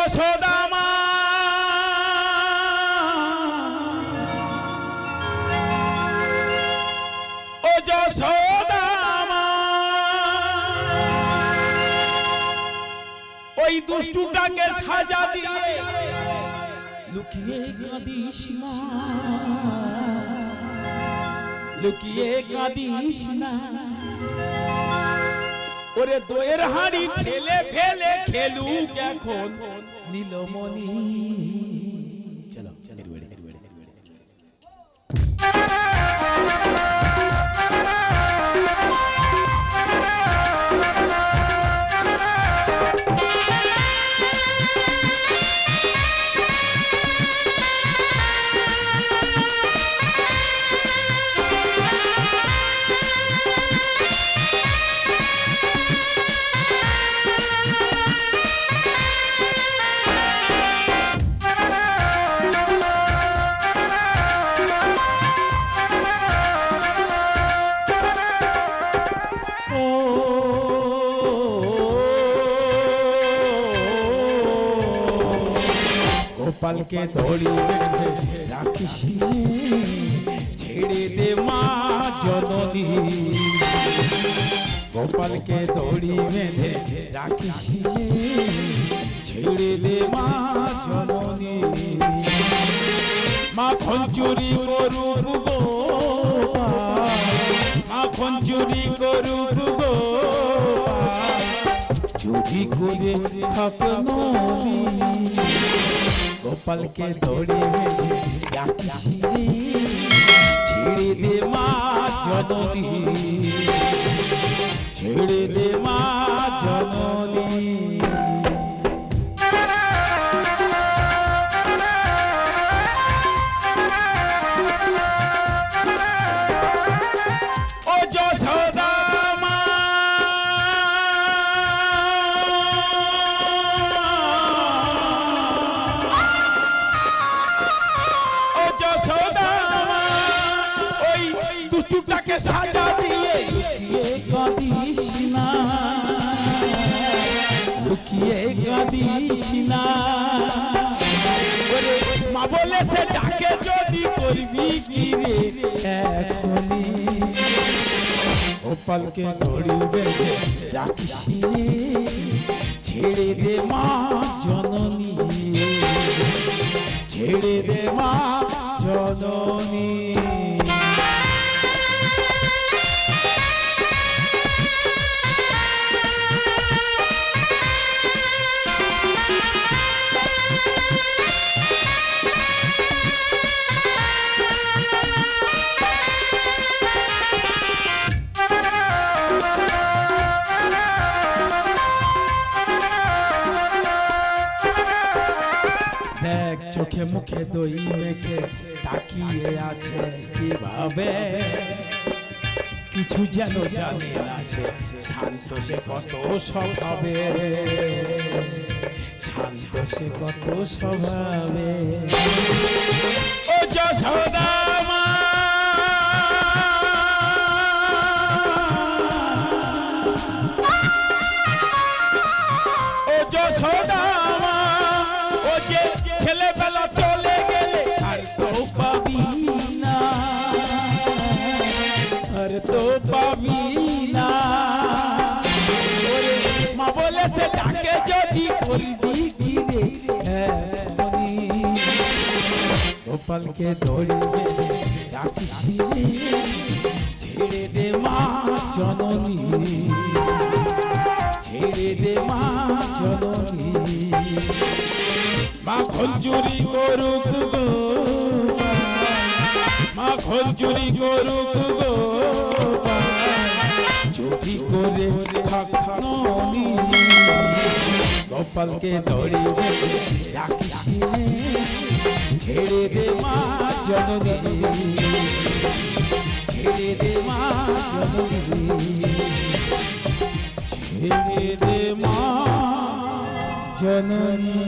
যশোদা মা ও যশোদা মা ওই দুষ্টুটাকে সাজা দিয়ে লুকিয়ে কাঁদিস না, লুকিয়ে কাঁদিস না। ওরে দইয়ের হাঁড়ি ঠেলে ফেলে খেলুক এখন নীলমণি। চলো চলো গোপালকে দড়ি বেঁধে রাখিস, ছেড়ে দে মা জননী। গোপালকে দড়ি বেঁধে রাখিস, ছেড়ে দে মা জননী। মাখন চুরি করুক গোপাল, মাখন চুরি করুক গোপাল, চুরি করে থাকনো। গোপালকে দড়ি বেঁধে রাখিস, ছেড়ে দে মা জননী, ছেড়ে দে মা জননী। ও যশোদা মা দুষ্টুটাকে সাজা দিয়ে লুকিয়ে কাঁদিস না, লুকিয়ে কাঁদিস না। মা বলে সে ডাকে যদি করবি কি রে এখনি। গোপালকে দড়ি বেঁধে রাখিস, ছেড়ে দে মা জননী, ছেড়ে দে মা জননী। চোখে মুখে দই মেখে তাকিয়ে আছে কিভাবে, কিছু যেন জানে না সে, শান্ত সে কত স্বভাবে, শান্ত সে কত স্বভাবে। ও যশোদা মা ও যশোদা মা, ও যে ছেলেবেলা চলে গেলে আর তো পাবি না, আর তো পাবি না। মা বলে সে ডাকে যদি করবি কি রে এখনি। গোপালকে দড়ি বেঁধে রাখিস, ছেড়ে দে মা জননী, ছেড়ে দে মা জননী। মাখন চুরি করুক গোপাল, মাখন চুরি করুক গোপাল, চুরি করে খানো। গোপালকে দড়ি বেঁধে রাখিস, ছেড়ে দে মা জননী, ছেড়ে দে মা জননী, ছেড়ে দে মা জননী।